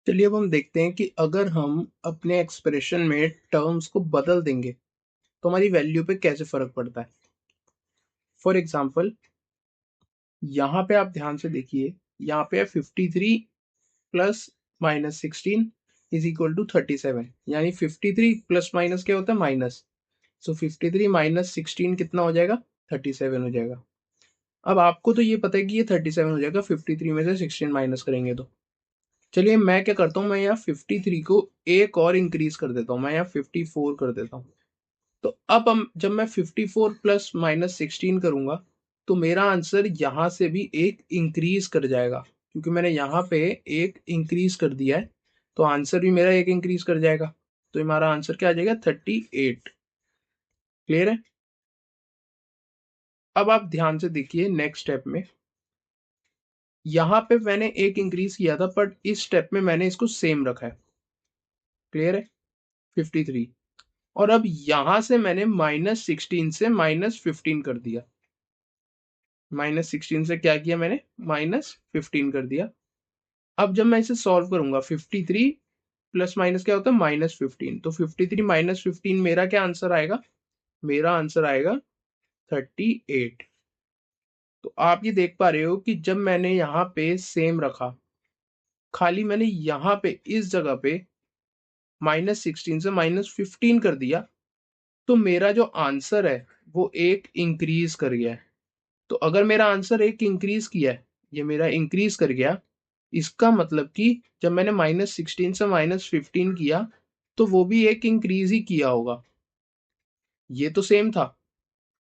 चलिए अब हम देखते हैं कि अगर हम अपने एक्सप्रेशन में टर्म्स को बदल देंगे तो हमारी वैल्यू पे कैसे फर्क पड़ता है। फॉर एग्जाम्पल यहाँ पे आप ध्यान से देखिए, यहाँ पे है 53 plus minus 16 is equal to 37, यानी 53 प्लस माइनस क्या होता है, माइनस। सो 53 माइनस 16 कितना हो जाएगा, 37 हो जाएगा। अब आपको तो ये पता है कि ये 37 हो जाएगा 53 में से 16 माइनस करेंगे तो। चलिए मैं क्या करता हूँ, मैं यहाँ 53 को एक और इंक्रीज कर देता हूँ, मैं यहाँ 54 कर देता हूँ। तो अब हम जब मैं 54 प्लस माइनस 16 करूंगा तो मेरा आंसर यहाँ से भी एक इंक्रीज कर जाएगा, क्योंकि मैंने यहाँ पे एक इंक्रीज कर दिया है तो आंसर भी मेरा एक इंक्रीज कर जाएगा। तो हमारा आंसर क्या आ जाएगा, 38। क्लियर है। अब आप ध्यान से देखिए नेक्स्ट स्टेप में, यहाँ पे मैंने एक इंक्रीज किया था बट इस स्टेप में मैंने इसको सेम रखा है। क्लियर है, 53। और अब यहां से मैंने माइनस 16 से माइनस 15 कर दिया। माइनस 16 से क्या किया मैंने, माइनस 15 कर दिया। अब जब मैं इसे सॉल्व करूंगा 53 प्लस माइनस क्या होता है, माइनस 15। तो 53 माइनस 15 मेरा क्या आंसर आएगा, मेरा आंसर आएगा 38। तो आप ये देख पा रहे हो कि जब मैंने यहाँ पे सेम रखा, खाली मैंने यहाँ पे इस जगह पे माइनस 16 से माइनस 15 कर दिया तो मेरा जो आंसर है वो एक इंक्रीज कर गया है। तो अगर मेरा आंसर एक इंक्रीज किया है, ये मेरा इंक्रीज कर गया, इसका मतलब कि जब मैंने माइनस 16 से माइनस 15 किया तो वो भी एक इंक्रीज ही किया होगा। ये तो सेम था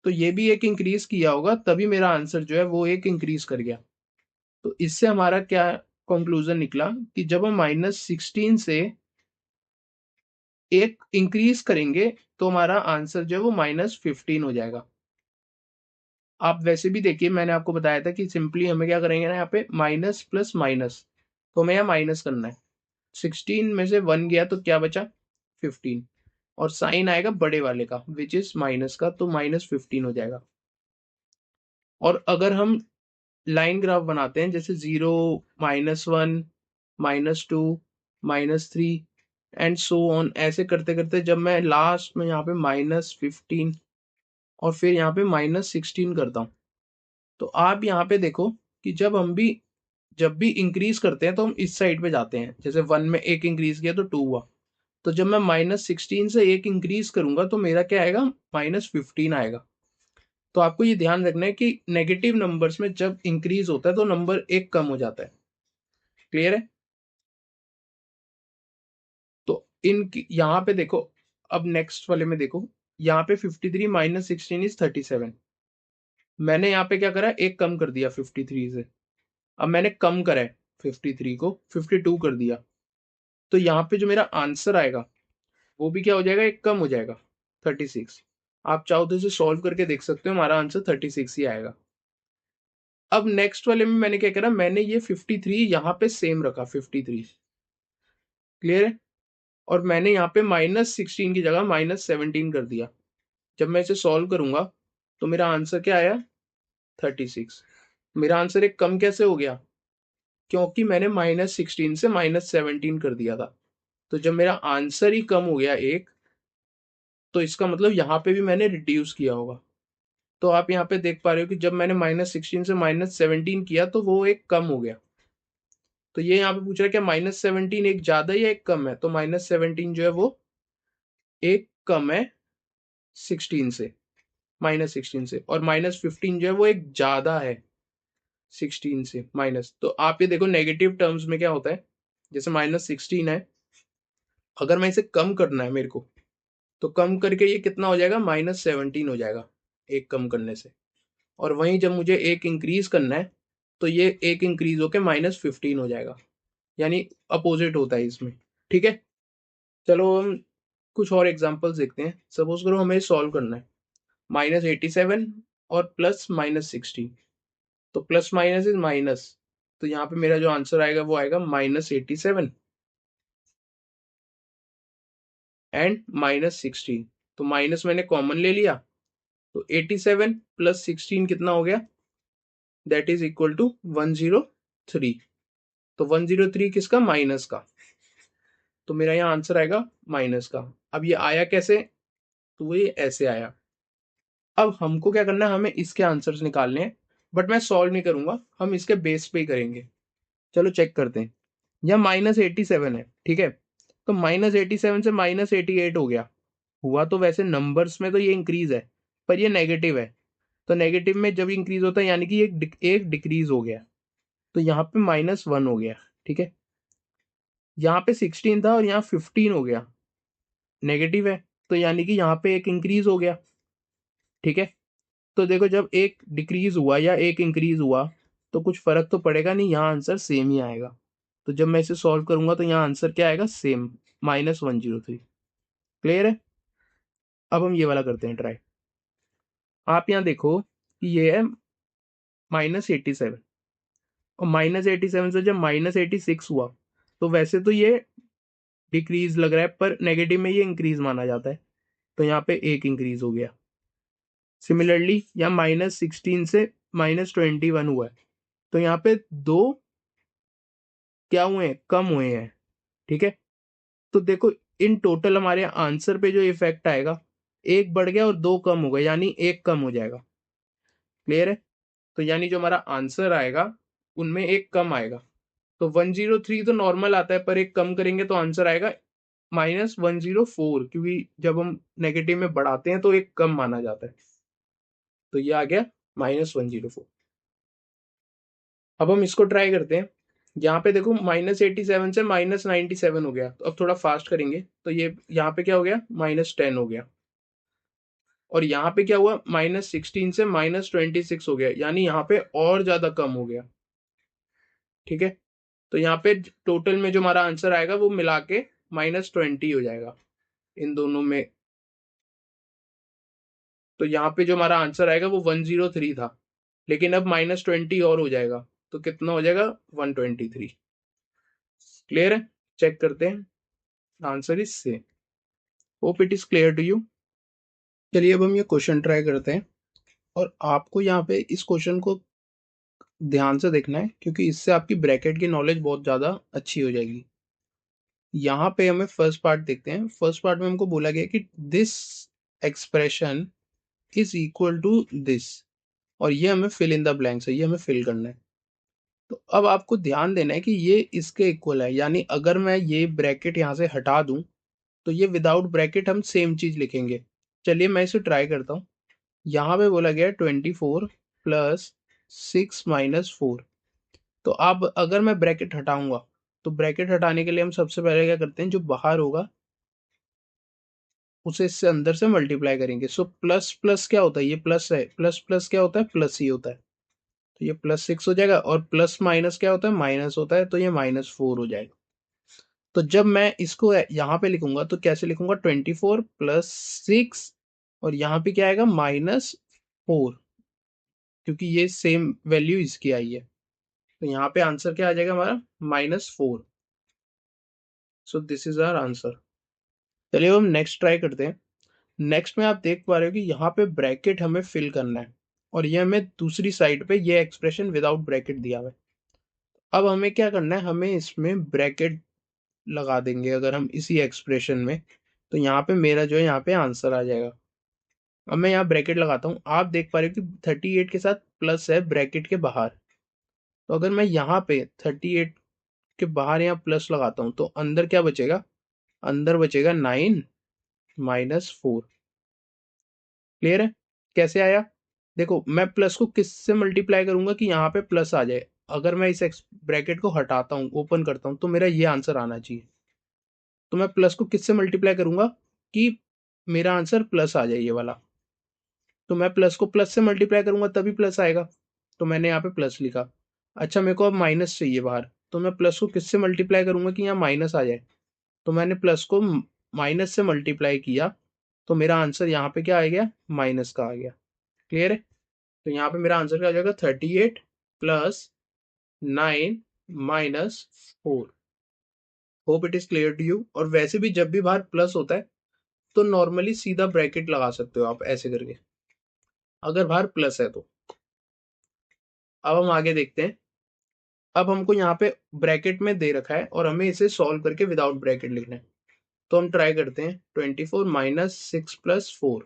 तो ये भी एक इंक्रीज किया होगा, तभी मेरा आंसर जो है वो एक इंक्रीज कर गया। तो इससे हमारा क्या कंक्लूजन निकला कि जब हम माइनस 16 से एक इंक्रीज करेंगे तो हमारा आंसर जो है वो माइनस 15 हो जाएगा। आप वैसे भी देखिए, मैंने आपको बताया था कि सिंपली हमें क्या करेंगे ना, यहाँ पे माइनस प्लस माइनस, तो हमें यहाँ माइनस करना है। 16 में से 1 गया तो क्या बचा, 15, और साइन आएगा बड़े वाले का विच इज माइनस का, तो माइनस 15 हो जाएगा। और अगर हम लाइन ग्राफ बनाते हैं जैसे 0, -1, -2, -3 एंड सो ऑन, ऐसे करते करते जब मैं लास्ट में यहाँ पे -15 और फिर यहाँ पे -16 करता हूँ, तो आप यहाँ पे देखो कि जब भी इंक्रीज करते हैं तो हम इस साइड पे जाते हैं। जैसे 1 में एक इंक्रीज किया तो 2 हुआ, तो जब मैं -16 से एक इंक्रीज करूंगा तो मेरा क्या आएगा, -15 आएगा। तो आपको ये ध्यान रखना है कि नेगेटिव नंबर्स में जब इंक्रीज होता है तो नंबर एक कम हो जाता है। क्लियर है। तो इन यहाँ पे देखो, अब नेक्स्ट वाले में देखो, यहाँ पे 53 माइनस 16 इज 37। मैंने यहाँ पे क्या करा, एक कम कर दिया 53 से। अब मैंने कम करा है 53 को 52 कर दिया, तो यहाँ पे जो मेरा आंसर आएगा वो भी क्या हो जाएगा, एक कम हो जाएगा, 36। आप चाहो तो इसे सॉल्व करके देख सकते हो, हमारा आंसर 36 ही आएगा। अब नेक्स्ट वाले में मैंने क्या करा, मैंने ये 53 यहाँ पे सेम रखा 53। क्लियर है। और मैंने यहाँ पे -16 की जगह -17 कर दिया। जब मैं इसे सॉल्व करूंगा तो मेरा आंसर क्या आया, 36। मेरा आंसर एक कम कैसे हो गया, क्योंकि मैंने -16 से -17 कर दिया था। तो जब मेरा आंसर ही कम हो गया एक, तो इसका मतलब यहाँ पे भी मैंने रिड्यूस किया होगा। तो आप यहाँ पे देख पा रहे हो कि जब मैंने -16 से -17 किया तो वो एक कम हो गया। तो ये यहाँ पे पूछ रहा है क्या -17 एक ज्यादा या एक कम है, तो -17 जो है वो एक कम है 16 से, -16 से, और -15 जो है वो एक ज्यादा है 16 से माइनस। तो आप ये देखो नेगेटिव टर्म्स में क्या होता है, जैसे -16 है, अगर मैं इसे कम करना है मेरे को, तो कम करके ये कितना हो जाएगा, -17 हो जाएगा एक कम करने से। और वहीं जब मुझे एक इंक्रीज करना है तो ये एक इंक्रीज होके -15 हो जाएगा, यानी अपोजिट होता है इसमें। ठीक है। चलो हम कुछ और एग्जांपल्स देखते हैं। सपोज करो हमें सॉल्व करना है -87 और प्लस -16, तो प्लस माइनस इज माइनस, तो यहाँ पे मेरा जो आंसर आएगा वो आएगा -87 एंड -16। तो माइनस मैंने कॉमन ले लिया, तो 87 प्लस 16 कितना हो गया, दैट इज इक्वल टू 103। तो 103 किसका, माइनस का। तो मेरा यहाँ आंसर आएगा माइनस का। अब ये आया कैसे, तो ये ऐसे आया। अब हमको क्या करना है, हमें इसके आंसर्स निकालने हैं, बट मैं सॉल्व नहीं करूंगा, हम इसके बेस पे ही करेंगे। चलो चेक करते हैं। यह -87 है, ठीक है। तो -87 से -88 हो गया। हुआ तो वैसे नंबर्स में तो ये इंक्रीज है, पर ये नेगेटिव है। तो नेगेटिव में जब इंक्रीज होता है यानी कि एक डिक्रीज हो गया। तो यहाँ पे -1 हो गया, ठीक है। यहाँ पे 16 था और यहाँ 15 हो गया, नेगेटिव है। तो यानी कि यहाँ पे एक इंक्रीज हो गया, ठीक है। तो देखो जब एक डिक्रीज हुआ या एक इंक्रीज हुआ तो कुछ फर्क तो पड़ेगा नहीं, यहाँ आंसर सेम ही आएगा। तो जब मैं इसे सॉल्व करूंगा तो यहाँ आंसर क्या आएगा, सेम, -103। क्लियर है। अब हम ये वाला करते हैं ट्राई। आप यहाँ देखो कि ये है -87, और -87 से जब -86 हुआ तो वैसे तो ये डिक्रीज लग रहा है, पर नेगेटिव में ये इंक्रीज माना जाता है। तो यहाँ पे एक इंक्रीज हो गया। सिमिलरली यहाँ -16 से -21 हुआ है, तो यहाँ पे दो क्या हुए हैं, कम हुए हैं, ठीक है। तो देखो इन टोटल हमारे आंसर पे जो इफेक्ट आएगा, एक बढ़ गया और दो कम हो गए, यानी एक कम हो जाएगा। क्लियर है। तो यानी जो हमारा आंसर आएगा उनमें एक कम आएगा। तो 103 तो नॉर्मल आता है, पर एक कम करेंगे तो आंसर आएगा -104, क्योंकि जब हम नेगेटिव में बढ़ाते हैं तो एक कम माना जाता है। तो ये आ गया -104। अब हम इसको ट्राई करते हैं। यहाँ पे देखो -87 से -97 हो गया। तो अब थोड़ा फास्ट करेंगे, तो ये यहाँ पे क्या हो गया, -10 हो गया। और यहाँ पे क्या हुआ, -16 से -26 हो गया, यानी यहाँ पे और ज्यादा कम हो गया, ठीक है। तो यहाँ पे टोटल में जो हमारा आंसर आएगा वो मिला के -20 हो जाएगा इन दोनों में। तो यहाँ पे जो हमारा आंसर आएगा वो 103 था, लेकिन अब -20 और हो जाएगा, तो कितना हो जाएगा, 123। क्लियर है। चेक करते हैं। Answer is same. Hope it is clear to you. चलिए अब हम ये क्वेश्चन ट्राई करते हैं, और आपको यहाँ पे इस क्वेश्चन को ध्यान से देखना है, क्योंकि इससे आपकी ब्रैकेट की नॉलेज बहुत ज़्यादा अच्छी हो जाएगी। यहाँ पे हमें फर्स्ट पार्ट देखते हैं। फर्स्ट पार्ट में हमको बोला गया कि this expression is equal to this, और ये हमें फिल इन द ब्लैंक्स है, ये हमें फिल करना है। तो अब आपको ध्यान देना है कि ये इसके इक्वल है, यानी अगर मैं ये ब्रैकेट यहाँ से हटा दूं तो ये विदाउट ब्रैकेट हम सेम चीज लिखेंगे। चलिए मैं इसे ट्राई करता हूँ। यहाँ पे बोला गया 24 प्लस 6 - 4। तो अब अगर मैं ब्रैकेट हटाऊंगा, तो ब्रैकेट हटाने के लिए हम सबसे पहले क्या करते हैं, जो बाहर होगा उसे इससे अंदर से मल्टीप्लाई करेंगे। सो प्लस प्लस क्या होता है, ये प्लस है, प्लस प्लस क्या होता है, प्लस ही होता है। तो ये +6 हो जाएगा, और प्लस माइनस क्या होता है, माइनस होता है, तो ये -4 हो जाएगा। तो जब मैं इसको यहाँ पे लिखूंगा तो कैसे लिखूंगा, 24 प्लस 6, और यहाँ पे क्या आएगा, -4, क्योंकि ये सेम वैल्यू इसकी आई है। तो यहाँ पे आंसर क्या आ जाएगा हमारा, -4। So this is our answer. चलिए अब हम नेक्स्ट ट्राई करते हैं। नेक्स्ट में आप देख पा रहे हो कि यहाँ पे ब्रैकेट हमें फिल करना है, और ये हमें दूसरी साइड पे ये एक्सप्रेशन विदाउट ब्रैकेट दिया हुआ है। अब हमें क्या करना है, हमें इसमें ब्रैकेट लगा देंगे अगर हम इसी एक्सप्रेशन में, तो यहाँ पे मेरा जो है यहाँ पे आंसर आ जाएगा। अब मैं यहाँ ब्रैकेट लगाता हूँ, आप देख पा रहे हो कि 38 के साथ प्लस है ब्रैकेट के बाहर। तो अगर मैं यहाँ पे 38 के बाहर यहाँ प्लस लगाता हूँ तो अंदर क्या बचेगा, अंदर बचेगा 9 - 4। क्लियर है। कैसे आया, देखो मैं प्लस को किससे मल्टीप्लाई करूंगा कि यहाँ पे प्लस आ जाए। अगर मैं इस ब्रैकेट को हटाता हूँ, ओपन करता हूँ, तो मेरा ये आंसर आना चाहिए। तो मैं प्लस को किससे मल्टीप्लाई करूंगा कि मेरा आंसर प्लस आ जाए, ये वाला। तो मैं प्लस को प्लस से मल्टीप्लाई करूंगा तभी प्लस आएगा। तो मैंने यहाँ पे प्लस लिखा। अच्छा मेरे को अब माइनस चाहिए बाहर, तो मैं प्लस को किससे मल्टीप्लाई करूंगा कि यहाँ माइनस आ जाए। तो मैंने प्लस को माइनस से मल्टीप्लाई किया, तो मेरा आंसर यहाँ पे क्या आ गया, माइनस का आ गया। क्लियर है। तो यहाँ पे मेरा आंसर क्या आ जाएगा, 38 plus 9 - 4। Hope it is clear to you. और वैसे भी जब भी बाहर प्लस होता है तो नॉर्मली सीधा ब्रैकेट लगा सकते हो आप ऐसे करके, अगर बाहर प्लस है तो। अब हम आगे देखते हैं। अब हमको यहाँ पे ब्रैकेट में दे रखा है और हमें इसे सॉल्व करके विदाउट ब्रैकेट लिखना है। तो हम ट्राई करते हैं 24 माइनस 6 प्लस 4।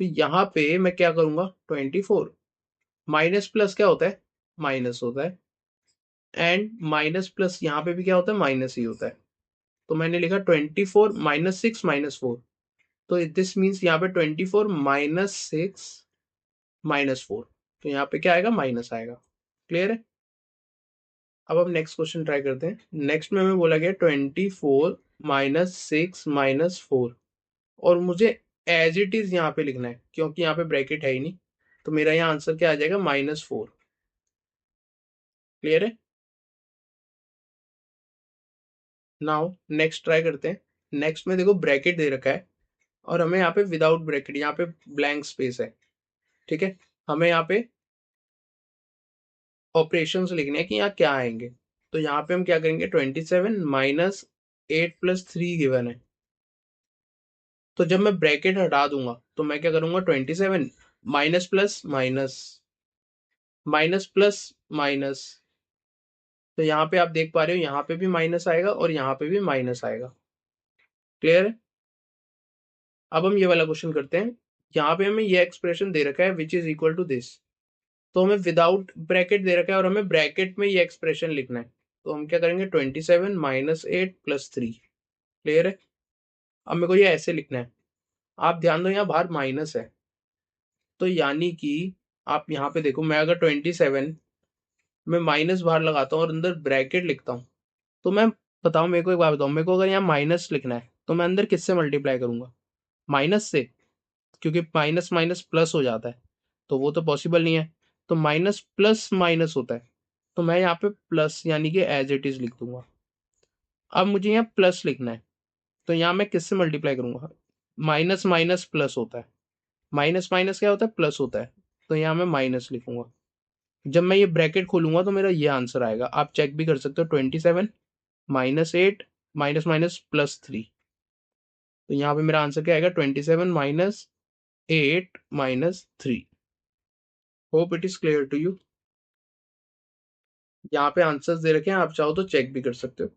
तो यहाँ पे मैं क्या करूंगा, 24 माइनस प्लस क्या होता है, माइनस होता है, एंड माइनस प्लस यहाँ पे भी क्या होता है, माइनस ही होता है। तो मैंने लिखा 24 माइनस 6 माइनस 4। तो दिस मीन्स यहाँ पे 24 माइनस 6 माइनस 4। तो यहाँ पे क्या आएगा, माइनस आएगा। क्लियर है। अब हम नेक्स्ट क्वेश्चन ट्राई करते हैं। नेक्स्ट में हमें बोला गया 24 माइनस 6 माइनस 4, और मुझे एज इट इज यहाँ पे लिखना है क्योंकि यहाँ पे ब्रैकेट है ही नहीं। तो मेरा यहाँ आंसर क्या आ जाएगा, -4। क्लियर है। नाउ नेक्स्ट ट्राई करते हैं। नेक्स्ट में देखो ब्रैकेट दे रखा है और हमें यहाँ पे विदाउट ब्रैकेट, यहाँ पे ब्लैंक स्पेस है। ठीक है, हमें यहाँ पे ऑपरेशंस लिखने हैं कि यहाँ क्या आएंगे। तो यहाँ पे हम क्या करेंगे, 27 माइनस 8 प्लस 3 गिवन है। तो जब मैं ब्रैकेट हटा दूंगा तो मैं क्या करूंगा, 27 minus plus minus, minus plus minus. तो यहाँ पे आप देख पा रहे हो, यहाँ पे भी माइनस आएगा और यहाँ पे भी माइनस आएगा। क्लियर है। अब हम ये वाला क्वेश्चन करते हैं। यहाँ पे हमें ये एक्सप्रेशन दे रखा है which is equal to this. तो हमें विदाउट ब्रैकेट दे रखा है और हमें ब्रैकेट में ये एक्सप्रेशन लिखना है। तो हम क्या करेंगे, 27 माइनस 8 प्लस 3। क्लियर है। अब मेरे को ये ऐसे लिखना है। आप ध्यान दो, यहाँ बाहर माइनस है, तो यानी कि आप यहाँ पे देखो, मैं अगर 27 में माइनस बाहर लगाता हूँ और अंदर ब्रैकेट लिखता हूँ, तो मैं बताऊँ, मेरे को एक बात बताऊँ, मेरे को अगर यहाँ माइनस लिखना है तो मैं अंदर किससे मल्टीप्लाई करूंगा, माइनस से, क्योंकि माइनस माइनस प्लस हो जाता है, तो वो तो पॉसिबल नहीं है। तो माइनस प्लस माइनस होता है, तो मैं यहाँ पे प्लस यानी कि एज इट इज लिख दूंगा। अब मुझे यहाँ प्लस लिखना है, तो यहाँ मैं किससे मल्टीप्लाई करूंगा, माइनस माइनस प्लस होता है, माइनस माइनस क्या होता है, प्लस होता है। तो यहाँ मैं माइनस लिखूंगा। जब मैं ये ब्रैकेट खोलूंगा तो मेरा ये आंसर आएगा। आप चेक भी कर सकते हो, 27 माइनस 8 माइनस माइनस प्लस 3। तो यहाँ पे मेरा आंसर क्या आएगा, 27 minus 8 minus 3। Hope it is clear to you. यहाँ पे आंसर्स दे रखे हैं, आप चाहो तो चेक भी कर सकते हो।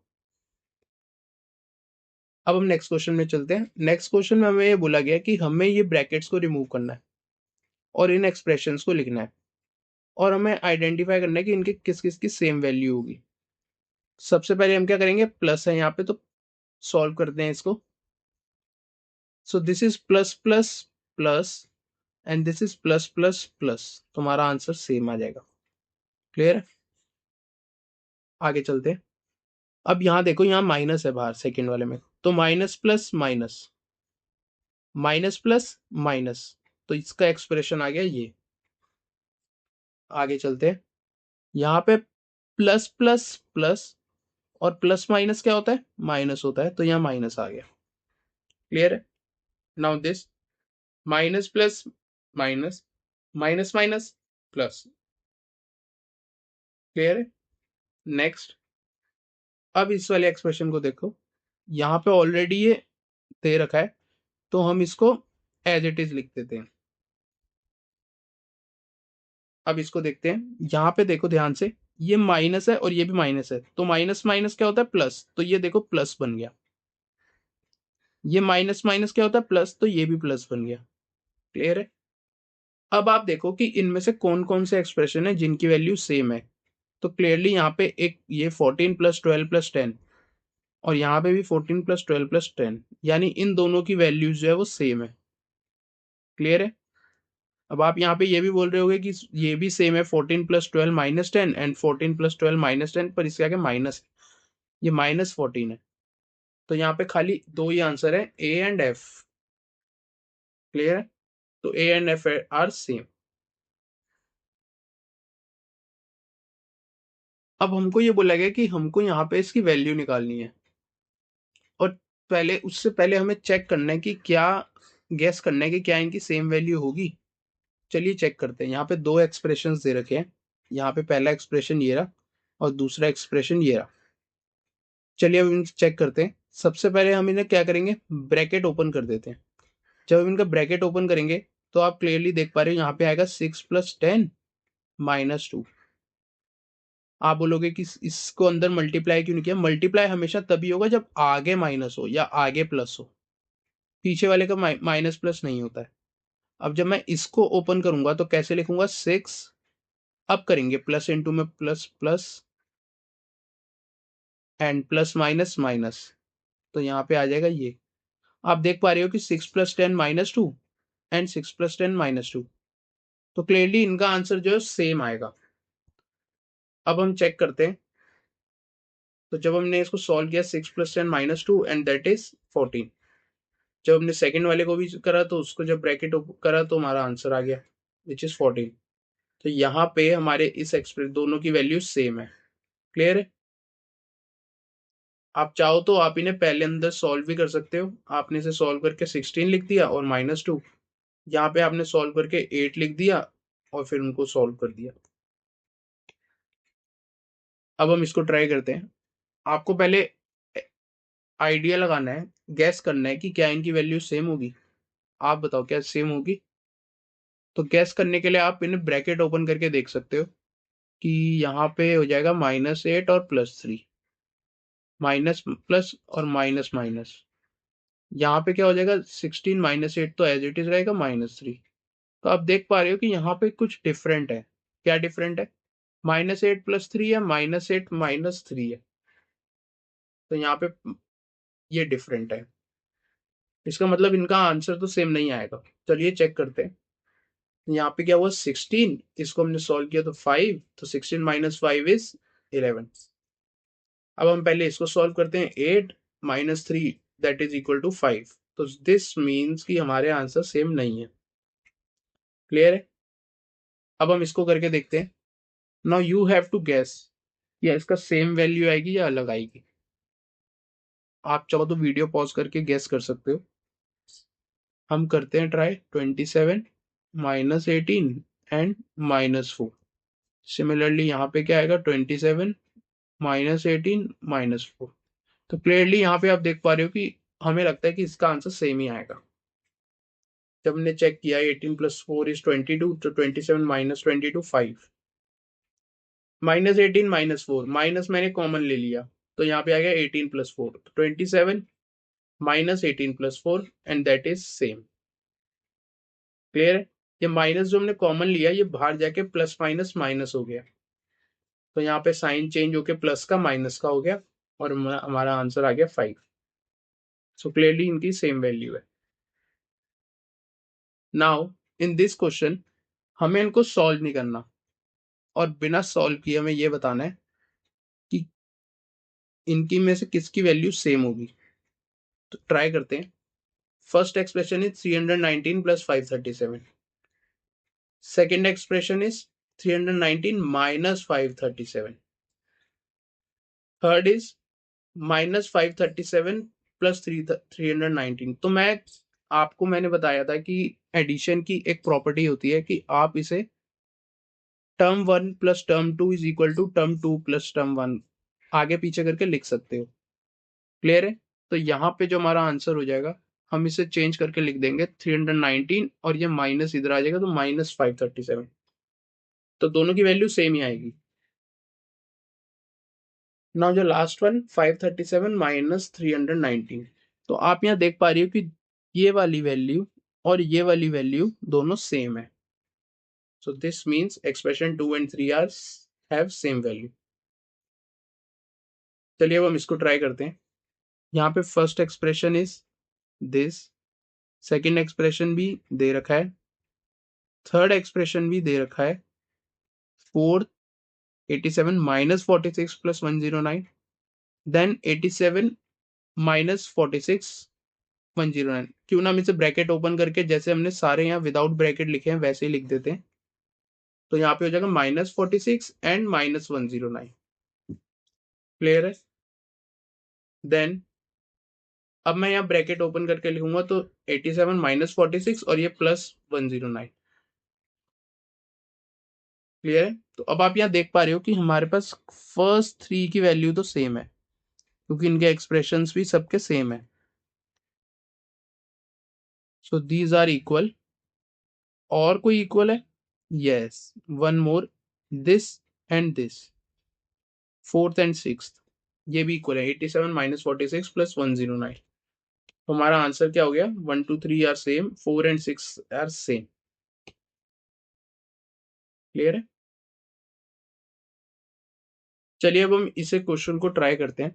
अब हम नेक्स्ट क्वेश्चन में चलते हैं। नेक्स्ट क्वेश्चन में हमें ये बोला गया कि हमें ये ब्रैकेट्स को रिमूव करना है और इन एक्सप्रेशंस को लिखना है, और हमें आइडेंटिफाई करना है कि इनके किस किस की सेम वैल्यू होगी। सबसे पहले हम क्या करेंगे, प्लस है यहाँ पे, तो सॉल्व करते हैं इसको। सो this is plus plus plus and this is plus plus plus. तुम्हारा आंसर सेम आ जाएगा। क्लियर है। आगे चलते हैं। अब यहाँ देखो, यहाँ माइनस है बाहर सेकंड वाले में, तो minus plus minus, minus plus minus, तो इसका एक्सप्रेशन आ गया ये। आगे चलते हैं। यहाँ पे प्लस प्लस प्लस, और प्लस माइनस क्या होता है, माइनस होता है, तो यहाँ माइनस आ गया। क्लियर है। Now this minus plus minus, minus minus plus. Clear है। नेक्स्ट, अब इस वाले एक्सप्रेशन को देखो, यहाँ पे ऑलरेडी ये दे रखा है, तो हम इसको एज इट इज लिख देते हैं। अब इसको देखते हैं। यहाँ पे देखो ध्यान से, ये माइनस है और ये भी माइनस है, तो माइनस माइनस क्या होता है, प्लस, तो ये देखो प्लस बन गया। ये माइनस माइनस क्या होता है, प्लस, तो ये भी प्लस बन गया। क्लियर है। अब आप देखो कि इनमें से कौन कौन से एक्सप्रेशन है जिनकी वैल्यू सेम है। तो क्लियरली यहाँ पे एक ये 14 प्लस 12 प्लस 10, और यहाँ पे भी 14 प्लस 12 प्लस 10, यानी इन दोनों की वैल्यूज जो है वो सेम है। क्लियर है। अब आप यहाँ पे ये भी बोल रहे होगे कि ये भी सेम है, 14 plus 12 minus 10 and 14 plus 12 minus 10, पर इसके आगे माइनस है, ये -14 है। तो यहाँ पे खाली दो ही आंसर है, ए एंड एफ। क्लियर है। तो A and F R same. अब हमको ये बोला गया कि हमको यहाँ पे इसकी वैल्यू निकालनी है, और पहले उससे पहले हमें चेक करना है कि क्या, गैस करना है कि क्या इनकी सेम वैल्यू होगी। चलिए चेक करते हैं। यहाँ पे दो एक्सप्रेशंस दे रखे हैं। यहाँ पे पहला एक्सप्रेशन ये रहा और दूसरा एक्सप्रेशन ये रहा। चलिए अब इनको चेक करते हैं। सबसे पहले हम इन्हें क्या करेंगे, ब्रैकेट ओपन कर देते हैं। जब हम इनका ब्रैकेट ओपन करेंगे तो आप क्लियरली देख पा रहे हो, यहाँ पे आएगा 6 प्लस 10 माइनस 2। आप बोलोगे कि इसको अंदर मल्टीप्लाई क्यों नहीं किया? मल्टीप्लाई हमेशा तभी होगा जब आगे माइनस हो या आगे प्लस हो, पीछे वाले का माइनस प्लस नहीं होता है। अब जब मैं इसको ओपन करूंगा तो कैसे लिखूंगा? 6, अब करेंगे प्लस इंटू में plus plus and plus minus minus, तो यहाँ पे आ जाएगा ये। आप देख पा रहे हो कि 6 + 10 - 2 एंड 6 + 10 - 2, तो क्लियरली इनका आंसर जो है सेम आएगा। अब हम चेक करते हैं। तो जब हमने इसको सॉल्व किया 6 + 10 - 2 एंड दैट इज 14। जब हमने सेकंड वाले को भी करा तो उसको जब ब्रैकेट करा तो हमारा आंसर आ गया विच इज 14। तो यहाँ पे हमारे इस एक्सप्रेस दोनों की वैल्यू सेम है। क्लियर है? आप चाहो तो आप इन्हें पहले अंदर सॉल्व भी कर सकते हो। आपने इसे सॉल्व करके 16 लिख दिया और -2, यहाँ पे आपने सॉल्व करके 8 लिख दिया और फिर उनको सॉल्व कर दिया। अब हम इसको ट्राई करते हैं। आपको पहले आइडिया लगाना है, गैस करना है कि क्या इनकी वैल्यू सेम होगी। आप बताओ क्या सेम होगी? तो गैस करने के लिए आप इन्हें ब्रैकेट ओपन करके देख सकते हो कि यहाँ पे हो जाएगा -8 और +3, माइनस प्लस और माइनस माइनस। यहाँ पे क्या हो जाएगा? 16 - 8 तो एज इट इज रहेगा -3। तो आप देख पा रहे हो कि यहाँ पे कुछ डिफरेंट है। क्या डिफरेंट है? -8 +3 है, -8 -3 है, तो यहाँ पे ये डिफरेंट है। इसका मतलब इनका आंसर तो सेम नहीं आएगा। चलिए चेक करते हैं। यहाँ पे क्या हुआ? 16, इसको हमने सॉल्व किया तो 5, तो 16 - 5 इज 11। अब हम पहले इसको सॉल्व करते हैं। 8 - 3 दैट इज इक्वल टू 5। तो दिस मीन्स कि हमारे आंसर सेम नहीं है। क्लियर है? अब हम इसको करके देखते हैं। Now you have to guess, या इसका सेम वैल्यू आएगी या अलग आएगी। आप चाहो तो वीडियो पॉज करके गैस कर सकते हो। हम करते हैं ट्राई। 27 -18 एंड -4। सिमिलरली यहाँ पे क्या आएगा? 27 -18 -4। तो क्लियरली यहाँ पे आप देख पा रहे हो कि हमें लगता है कि इसका आंसर सेम ही आएगा। जब हमने चेक किया 18 + 4 इज 22, तो 27 - 22 5, -18 -4, माइनस मैंने कॉमन ले लिया तो यहाँ पे आ गया 18 + 4, तो 27 -18 + 4 and that is same. Clear है? ये माइनस जो हमने कॉमन लिया ये बाहर जाके प्लस माइनस माइनस हो गया, तो यहाँ पे साइन चेंज होके प्लस का माइनस का हो गया और हमारा आंसर आ गया 5। सो क्लियरली इनकी सेम वैल्यू है। नाउ इन दिस क्वेश्चन हमें इनको सॉल्व नहीं करना और बिना सॉल्व किए हमें ये बताना है कि इनकी में से किसकी वैल्यू सेम होगी। तो ट्राई करते हैं। First expression is 319 + 537। Second expression is 319 - 537। Third is -537 + 319। तो मैंने बताया था कि एडिशन की एक प्रॉपर्टी होती है कि आप इसे term 1 + term 2 is equal to term 2 + term 1 आगे पीछे करके लिख सकते हो। क्लियर है? तो यहाँ पे जो हमारा आंसर हो जाएगा हम इसे चेंज करके लिख देंगे 319 और ये माइनस इधर आ जाएगा तो -537। तो दोनों की वैल्यू सेम ही आएगी। नाउ जो लास्ट वन 537 - 319, तो आप यहाँ देख पा रही हो कि ये वाली वैल्यू और ये वाली वैल्यू दोनों सेम है। So this means expression 2 and 3 are have same value. चलिए अब हम इसको ट्राई करते हैं। यहाँ पे first expression is this, second expression भी दे रखा है, थर्ड एक्सप्रेशन भी दे रखा है, फोर्थ 87 - 46 + 109, देन 87 - 46 109। क्यों ना हम इसे ब्रैकेट ओपन करके जैसे हमने सारे यहाँ विदाउट ब्रैकेट लिखे हैं वैसे ही लिख देते हैं। तो यहाँ पे हो जाएगा -46 एंड -109। क्लियर है? देन अब मैं यहाँ ब्रैकेट ओपन करके लिखूंगा तो 87 - 46 और ये +109। क्लियर है? तो अब आप यहाँ देख पा रहे हो कि हमारे पास फर्स्ट 3 की वैल्यू तो सेम है क्योंकि इनके एक्सप्रेशंस भी सबके सेम है। So these are equal. और कोई इक्वल है? Yes, one more, this and this. 4th and 6th ये भी इक्वल है, 87 माइनस 46 प्लस 109। तो हमारा आंसर क्या हो गया, 1 2 3 are same, 4 and 6 are same. Clear है। चलिए अब हम इसे क्वेश्चन को ट्राई करते हैं।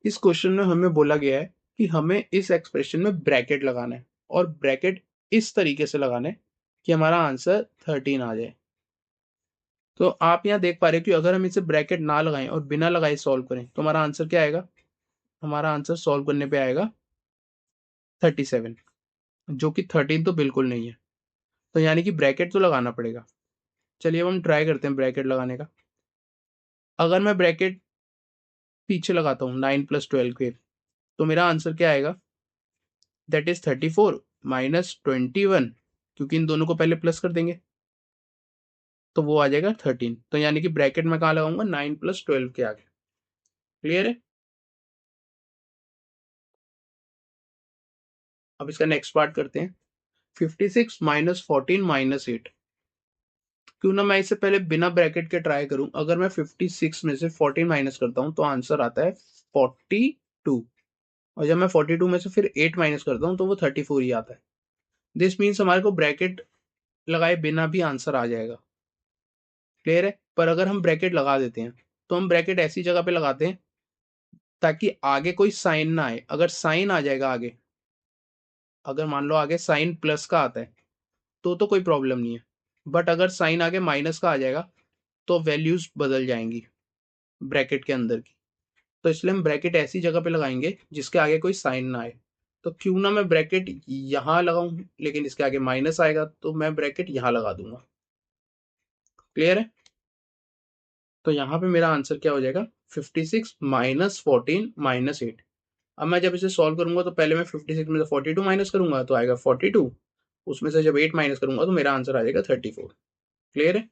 इस क्वेश्चन में हमें बोला गया है कि हमें इस एक्सप्रेशन में ब्रैकेट लगाना है, और ब्रैकेट इस तरीके से लगाना है कि हमारा आंसर 13 आ जाए। तो आप यहाँ देख पा रहे हो कि अगर हम इसे ब्रैकेट ना लगाएं और बिना लगाए सॉल्व करें तो हमारा आंसर क्या आएगा, हमारा आंसर सॉल्व करने पे आएगा 37, जो कि 13 तो बिल्कुल नहीं है। तो यानी कि ब्रैकेट तो लगाना पड़ेगा। चलिए अब हम ट्राई करते हैं ब्रैकेट लगाने का। अगर मैं ब्रैकेट पीछे लगाता हूँ 9 प्लस 12 के, तो मेरा आंसर क्या आएगा, दैट इज 34 माइनस 21, क्योंकि इन दोनों को पहले प्लस कर देंगे तो वो आ जाएगा 13। तो यानी कि ब्रैकेट में कहाँ लगाऊंगा, 9 प्लस 12 के आगे। क्लियर है। अब इसका नेक्स्ट पार्ट करते हैं। 56 माइनस 14 माइनस 8। क्यों ना मैं इसे पहले बिना ब्रैकेट के ट्राई करूं। अगर मैं 56 में से 14 माइनस करता हूं तो आंसर आता है 42, और जब मैं 42 में से फिर 8 माइनस करता हूं तो वो 34 ही आता है। दिस मीन्स हमारे को ब्रैकेट लगाए बिना भी आंसर आ जाएगा। क्लियर है। पर अगर हम ब्रैकेट लगा देते हैं तो हम ब्रैकेट ऐसी जगह पे लगाते हैं ताकि आगे कोई साइन ना आए। अगर साइन आ जाएगा आगे, अगर मान लो आगे साइन प्लस का आता है तो कोई प्रॉब्लम नहीं है, बट अगर साइन आगे माइनस का आ जाएगा तो वैल्यूज बदल जाएंगी ब्रैकेट के अंदर की। तो इसलिए हम ब्रैकेट ऐसी जगह पे लगाएंगे जिसके आगे कोई साइन ना आए। तो क्यों ना मैं ब्रैकेट यहां लगाऊं, लेकिन इसके आगे माइनस आएगा तो मैं ब्रैकेट यहां लगा दूंगा। क्लियर है। तो यहाँ पे मेरा आंसर क्या हो जाएगा, 56 माइनस 14 माइनस 8। अब मैं जब इसे सॉल्व करूंगा तो पहले मैं 56 में से 42 माइनस करूंगा तो आएगा 42, उसमें से जब 8 माइनस करूंगा तो मेरा आंसर आ जाएगा 34। क्लियर है।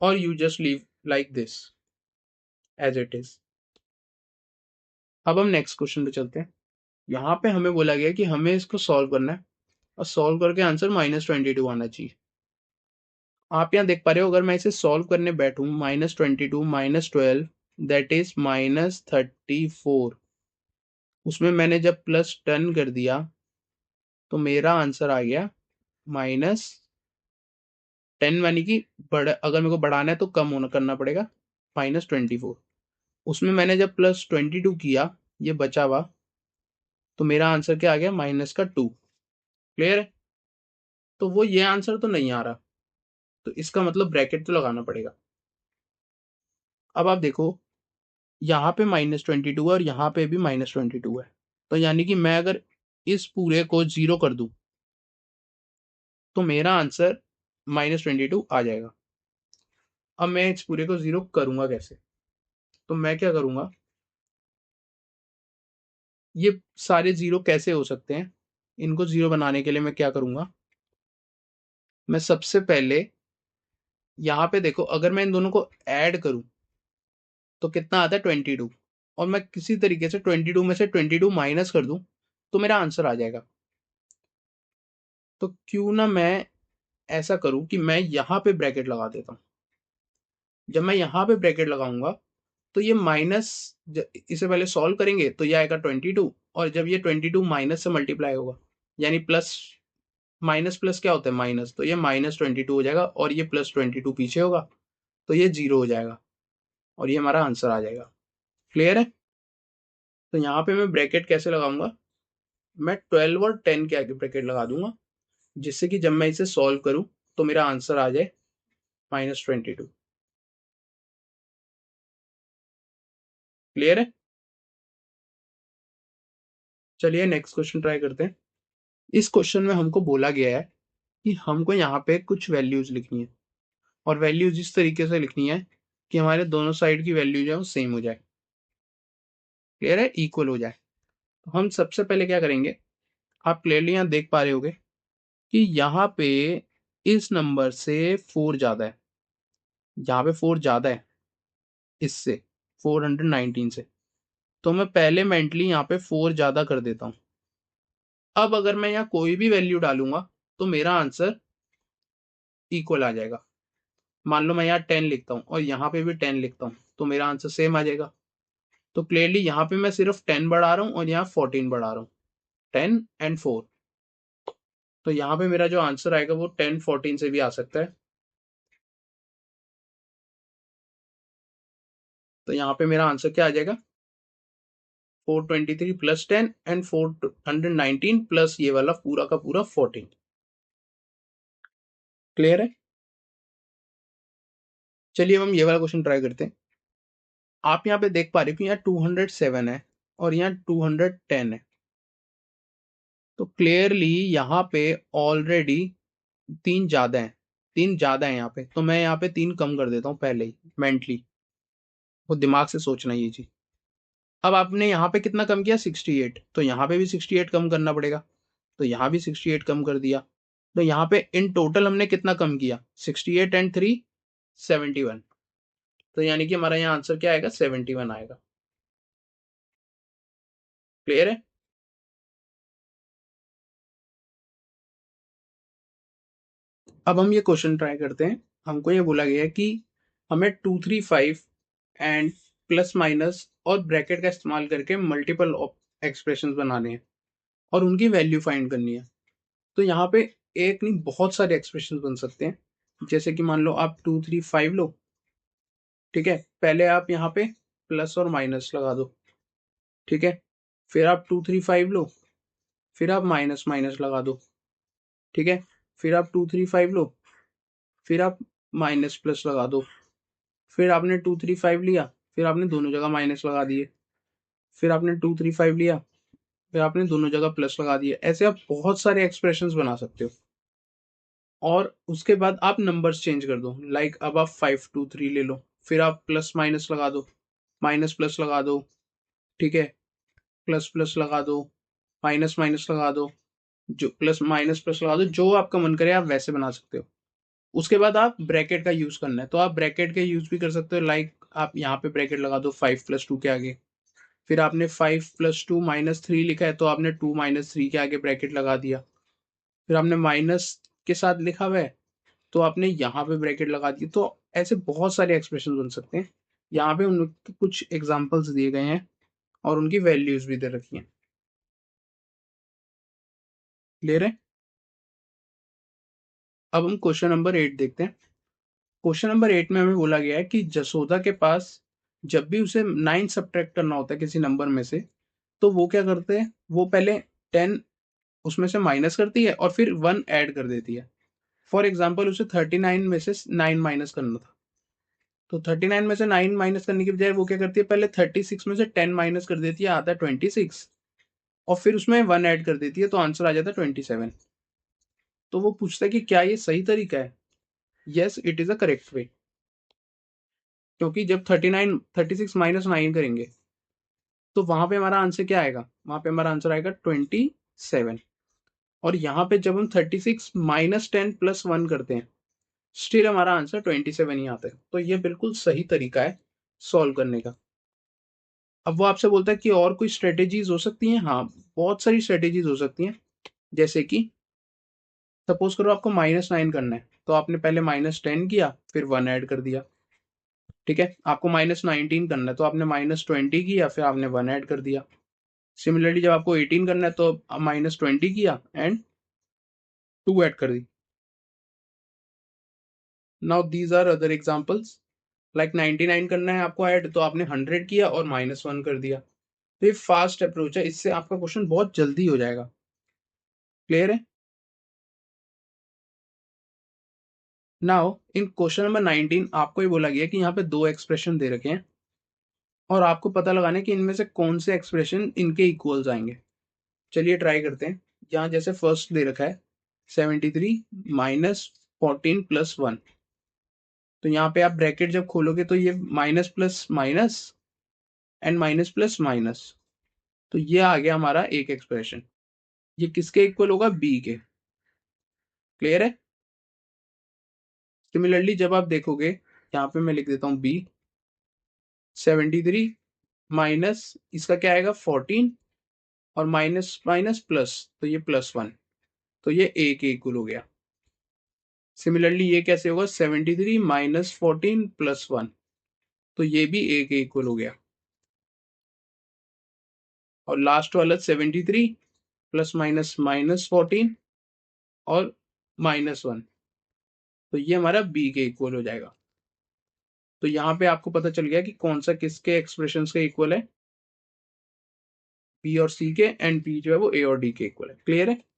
और you just leave like this as it is. अब हम नेक्स्ट क्वेश्चन पे चलते हैं। यहाँ पे हमें बोला गया कि हमें इसको सॉल्व करना है, और सॉल्व करके आंसर -22 आना चाहिए। आप यहाँ देख पा रहे हो, अगर मैं इसे सॉल्व करने बैठूं, -22 -12 दैट इज -34, उसमें मैंने जब प्लस 10 कर दिया तो मेरा आंसर आ गया -10, यानी कि अगर मेरे को बढ़ाना है तो कम होना करना पड़ेगा, -24। उसमें मैंने जब +22 किया, ये बचा हुआ, तो मेरा आंसर क्या आ गया, -2। क्लियर है। तो वो ये आंसर तो नहीं आ रहा, तो इसका मतलब ब्रैकेट तो लगाना पड़ेगा। अब आप देखो, यहाँ पे -22 है और यहाँ पे भी -22 है। तो यानी कि मैं अगर इस पूरे को 0 कर दूं तो मेरा आंसर -22 आ जाएगा। अब मैं इस पूरे को 0 करूंगा कैसे, तो मैं क्या करूंगा, ये सारे 0 कैसे हो सकते हैं, इनको 0 बनाने के लिए मैं क्या करूंगा, मैं सबसे पहले यहाँ पे देखो, अगर मैं इन दोनों को ऐड करूं तो कितना आता है, 22। और मैं किसी तरीके से 22 में से 22 माइनस कर दूं तो मेरा आंसर आ जाएगा। तो क्यों ना मैं ऐसा करूं कि मैं यहाँ पे ब्रैकेट लगा देता हूं। जब मैं यहाँ पे ब्रैकेट लगाऊंगा तो ये माइनस, इसे पहले सॉल्व करेंगे तो ये आएगा 22, और जब ये 22 माइनस से मल्टीप्लाई होगा, यानी प्लस माइनस प्लस क्या होता है, माइनस, तो ये -22 हो जाएगा, और ये +22 पीछे होगा तो ये 0 हो जाएगा, और ये हमारा आंसर आ जाएगा। क्लियर है। तो यहाँ पे मैं ब्रैकेट कैसे लगाऊंगा, मैं 12 और 10 के आगे ब्रैकेट लगा दूंगा, जिससे कि जब मैं इसे सॉल्व करूं तो मेरा आंसर आ जाए -22। क्लियर है। चलिए नेक्स्ट क्वेश्चन ट्राई करते हैं। इस क्वेश्चन में हमको बोला गया है कि हमको यहाँ पे कुछ वैल्यूज लिखनी है, और वैल्यूज इस तरीके से लिखनी है कि हमारे दोनों साइड की वैल्यू जो है वो सेम हो जाए। क्लियर है, इक्वल हो जाए। तो हम सबसे पहले क्या करेंगे, आप क्लियरली यहाँ देख पा रहे होगे कि यहाँ पे इस नंबर से 4 ज्यादा है, यहाँ पे 4 ज्यादा है इससे, 419 से। तो मैं पहले मेंटली यहाँ पे 4 ज्यादा कर देता हूँ। अब अगर मैं यहाँ कोई भी वैल्यू डालूंगा तो मेरा आंसर इक्वल आ जाएगा। मान लो मैं यहाँ 10 लिखता हूँ और यहाँ पे भी 10 लिखता हूँ, तो मेरा आंसर सेम आ जाएगा। तो क्लियरली यहाँ पे मैं सिर्फ 10 बढ़ा रहा हूँ और यहाँ 14 बढ़ा रहा हूँ, 10 एंड 4। तो यहाँ पे मेरा जो आंसर आएगा वो 10 14 से भी आ सकता है। तो यहाँ पे मेरा आंसर क्या आ जाएगा, 423 प्लस 10 एंड 419 प्लस ये वाला पूरा का पूरा 14। क्लियर है? चलिए अब हम ये वाला क्वेश्चन ट्राई करते हैं। आप यहाँ पे देख पा रहे हो कि यहाँ 207 है और यहाँ 210 है। तो क्लियरली यहाँ पे ऑलरेडी तीन ज्यादा है, तीन ज्यादा है यहाँ पे। तो मैं यहाँ पे तीन कम कर देता हूँ पहले ही मेंटली, वो दिमाग से सोचना ये चीज। अब आपने यहाँ पे कितना कम किया, 68, तो यहाँ पे भी 68 कम करना पड़ेगा। तो यहाँ भी 68 कम कर दिया। तो यहाँ पे इन टोटल हमने कितना कम किया, 68 एंड 3 71। तो यानी कि हमारा यहाँ आंसर क्या आएगा, 71 आएगा। क्लियर है? अब हम ये क्वेश्चन ट्राई करते हैं। हमको ये बोला गया है कि हमें 235 एंड प्लस माइनस और ब्रैकेट का इस्तेमाल करके मल्टीपल एक्सप्रेशंस बनाने हैं और उनकी वैल्यू फाइंड करनी है। तो यहाँ पे एक नहीं बहुत सारे एक्सप्रेशंस बन सकते हैं। जैसे कि मान लो आप 235 लो, ठीक है, पहले आप यहाँ पे प्लस और माइनस लगा दो, ठीक है, फिर आप 235 लो, फिर आप माइनस माइनस लगा दो, ठीक है, फिर आप 235 लो, फिर आप माइनस प्लस लगा दो, फिर आपने 235 लिया, फिर आपने दोनों जगह माइनस लगा दिए, फिर आपने 235 लिया, फिर आपने दोनों जगह प्लस लगा दिए। ऐसे आप बहुत सारे एक्सप्रेशंस बना सकते हो। और उसके बाद आप नंबर्स चेंज कर दो, लाइक अब आप 523 ले लो, फिर आप प्लस माइनस लगा दो, माइनस प्लस लगा दो, ठीक है, प्लस प्लस लगा दो, माइनस माइनस लगा दो, जो प्लस माइनस प्लस लगा दो, जो आपका मन करे आप वैसे बना सकते हो। उसके बाद आप ब्रैकेट का यूज करना है, तो आप ब्रैकेट का यूज भी कर सकते हो, लाइक आप यहाँ पे ब्रैकेट लगा दो 5+2 के आगे। फिर आपने 5+2 -3 लिखा है, तो आपने 2 -3 के आगे ब्रैकेट लगा दिया। फिर आपने माइनस के साथ लिखा हुआ है, तो आपने यहाँ पे ब्रैकेट लगा दी। तो ऐसे बहुत सारे एक्सप्रेशन बन सकते हैं। यहाँ पे उनके कुछ एग्जाम्पल्स दिए गए हैं और उनकी वैल्यूज भी दे रखी हैं। क्लियर है? अब हम क्वेश्चन नंबर 8 देखते हैं। क्वेश्चन नंबर 8 में हमें बोला गया है कि जसोदा के पास जब भी उसे 9 सब्ट्रैक्ट करना होता है किसी नंबर में से, तो वो क्या करते हैं, वो पहले 10 उसमें से माइनस करती है और फिर 1 ऐड कर देती है। फॉर एग्जाम्पल उसे 39 में से 9 माइनस करना था, तो 39 में से 9 माइनस करने की बजाय वो क्या करती है, पहले 36 में से 10 माइनस कर देती है, आता है 26, और फिर उसमें 1 ऐड कर देती है, तो आंसर आ जाता है 27। तो वो पूछता है कि क्या ये सही तरीका है। Yes, it is a correct way, क्योंकि जब 36 -9 करेंगे तो वहां पे हमारा आंसर क्या आएगा, वहां पे हमारा आंसर आएगा 27। और यहाँ पे जब हम 36 -10 +1 करते हैं, स्टिल हमारा आंसर 27 ही आता है। तो ये बिल्कुल सही तरीका है सॉल्व करने का। अब वो आपसे बोलता है कि और कोई स्ट्रेटेजीज हो सकती हैं। हाँ, बहुत सारी स्ट्रेटेजीज हो सकती हैं। जैसे कि सपोज करो आपको -9 करना है, तो आपने पहले -10 किया, फिर 1 ऐड कर दिया, ठीक है। आपको -19 करना है, तो आपने -20 किया, फिर आपने 1 ऐड कर दिया। सिमिलरली जब आपको 18 करना है, तो -20 किया एंड 2 ऐड कर दी। Now these are other examples, like 99 करना है आपको ऐड, तो आपने 100 किया और -1 कर दिया। तो ये फास्ट अप्रोच है, इससे आपका क्वेश्चन बहुत जल्दी हो जाएगा। क्लियर है? नाउ इन क्वेश्चन नंबर 19 आपको ये बोला गया कि यहाँ पे दो एक्सप्रेशन दे रखे हैं और आपको पता लगाना है कि इनमें से कौन से एक्सप्रेशन इनके इक्वल्स आएंगे। चलिए ट्राई करते हैं। यहाँ जैसे फर्स्ट दे रखा है 73 -14 +1, तो यहाँ पे आप ब्रैकेट जब खोलोगे तो ये minus plus minus and minus plus minus, तो ये आ गया हमारा एक एक्सप्रेशन। ये किसके इक्वल होगा, बी के। क्लियर है? सिमिलरली जब आप देखोगे, यहाँ पे मैं लिख देता हूँ बी, 73 माइनस इसका क्या आएगा 14 और माइनस माइनस प्लस, तो ये +1, तो ये ए के इक्वल हो गया। सिमिलरली ये कैसे होगा, 73 माइनस 14 प्लस 1, तो ये भी ए के इक्वल हो गया। और लास्ट वाला 73 प्लस माइनस माइनस 14 और माइनस 1, तो ये हमारा बी के इक्वल हो जाएगा। तो यहाँ पे आपको पता चल गया कि कौन सा किसके एक्सप्रेशंस के इक्वल है, बी और सी के, एंड बी जो है वो ए और डी के इक्वल है। क्लियर है?